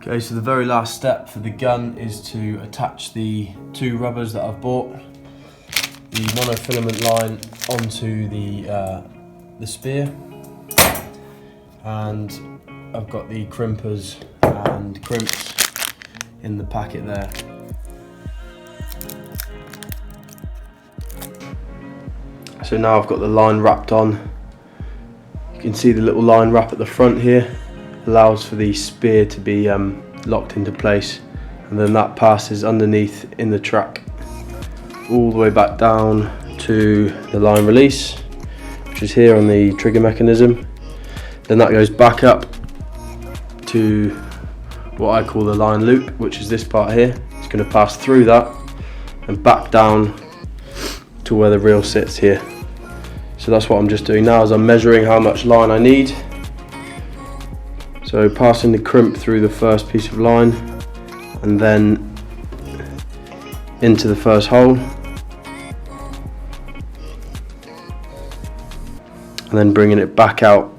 Okay, so the very last step for the gun is to attach the two rubbers that I've bought, the monofilament line onto the spear, and I've got the crimpers and crimps in the packet there. So now I've got the line wrapped on. You can see the little line wrap at the front here allows for the spear to be locked into place, and then that passes underneath in the track all the way back down to the line release, which is here on the trigger mechanism. Then that goes back up to what I call the line loop, which is this part here. It's going to pass through that and back down to where the reel sits here. So that's what I'm just doing now, is I'm measuring how much line I need. So passing the crimp through the first piece of line and then into the first hole, and then bringing it back out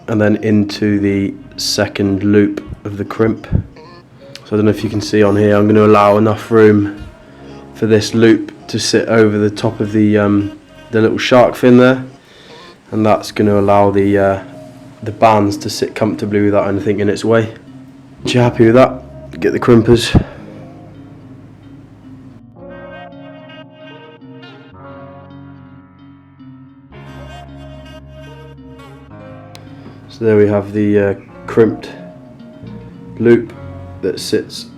and then into the second loop of the crimp. So I don't know if you can see on here, I'm going to allow enough room for this loop to sit over the top of the little shark fin there, and that's going to allow the bands to sit comfortably without anything in its way. Once you're happy with that, get the crimpers. So there we have the crimped loop that sits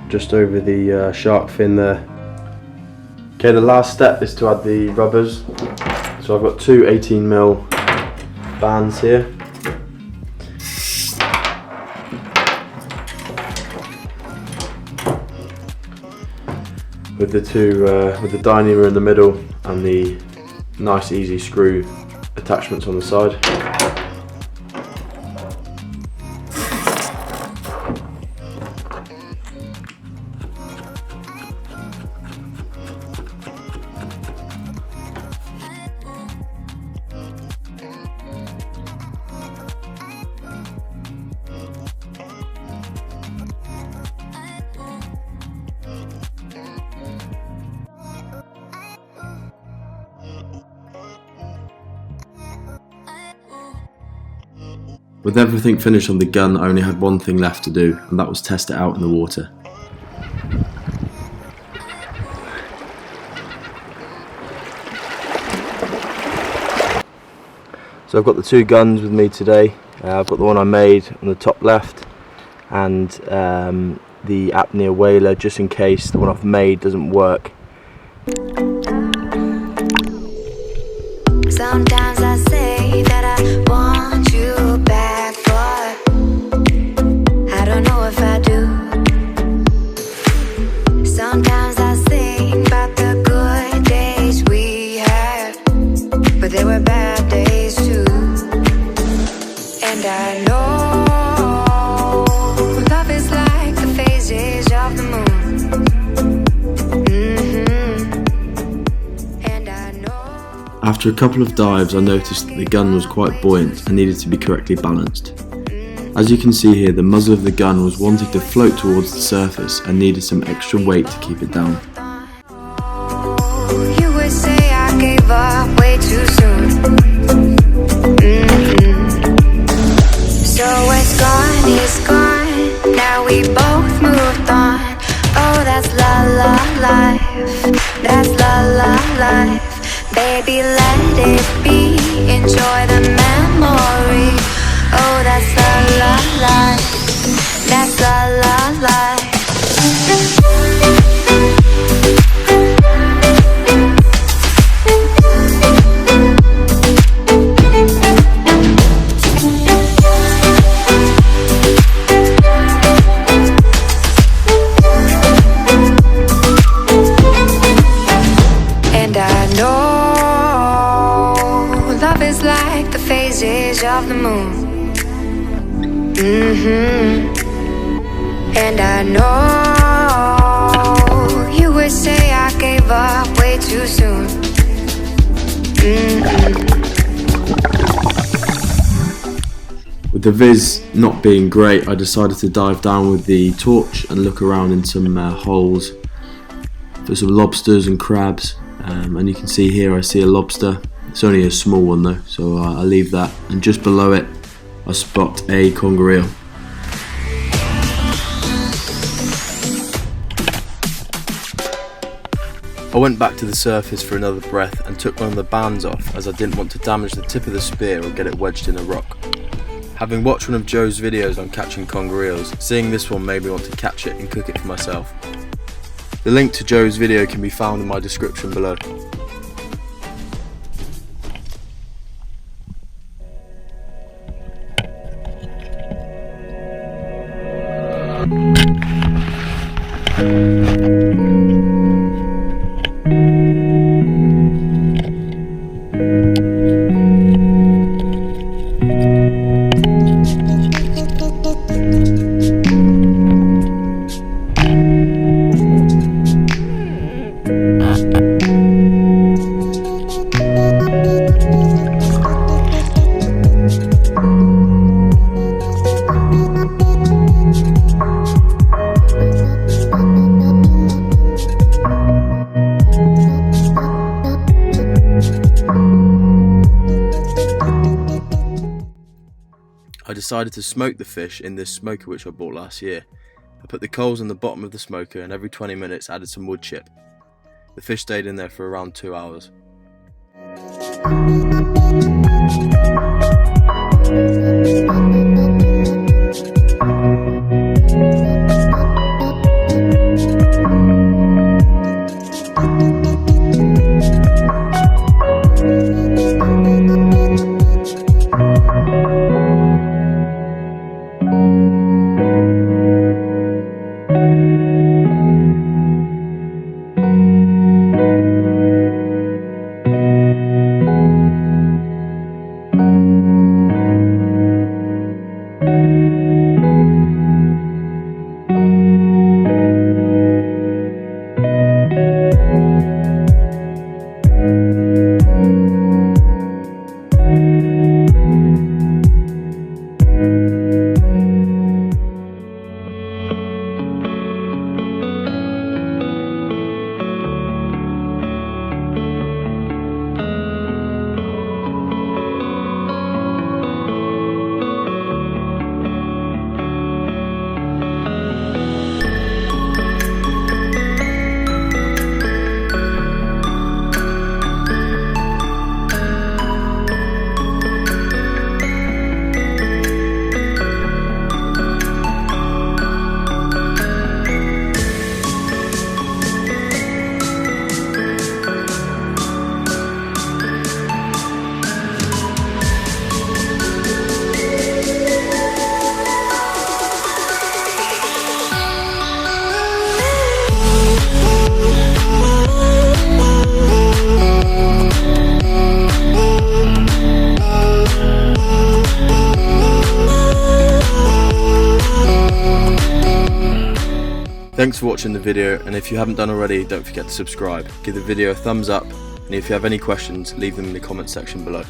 just over the shark fin there. Okay, the last step is to add the rubbers. So I've got two 18mm bands here. With the two, with the dyneema in the middle and the nice easy screw attachments on the side. With everything finished on the gun, I only had one thing left to do, and that was test it out in the water. So I've got the two guns with me today. I've got the one I made on the top left, and the apnea whaler, just in case the one I've made doesn't work. Sometimes I say that I want you back, but I don't know if I do. Sometimes I think about the good days we had, but there were bad days too. And I know love is like the phases of the moon. After a couple of dives, I noticed that the gun was quite buoyant and needed to be correctly balanced. As you can see here, the muzzle of the gun was wanting to float towards the surface and needed some extra weight to keep it down. You would say I gave up way too soon. So it's gone, it's gone. Now we both moved on. Oh, that's la la life. That's la la life. Baby, let it be, enjoy the memory. Oh, that's la la life, that's la la life. And I know love is like the phases of the moon. And I know you would say I gave up way too soon. With the viz not being great, I decided to dive down with the torch and look around in some holes for some lobsters and crabs, and you can see here I see a lobster. It's only a small one though, so I'll leave that, and just below it I spot a conger eel. I went back to the surface for another breath and took one of the bands off, as I didn't want to damage the tip of the spear or get it wedged in a rock. Having watched one of Joe's videos on catching conger eels, seeing this one made me want to catch it and cook it for myself. The link to Joe's video can be found in my description below. I decided to smoke the fish in this smoker which I bought last year. I put the coals in the bottom of the smoker and every 20 minutes added some wood chip. The fish stayed in there for around 2 hours. Thanks for watching the video, and if you haven't done already, don't forget to subscribe. Give the video a thumbs up, and if you have any questions, leave them in the comment section below.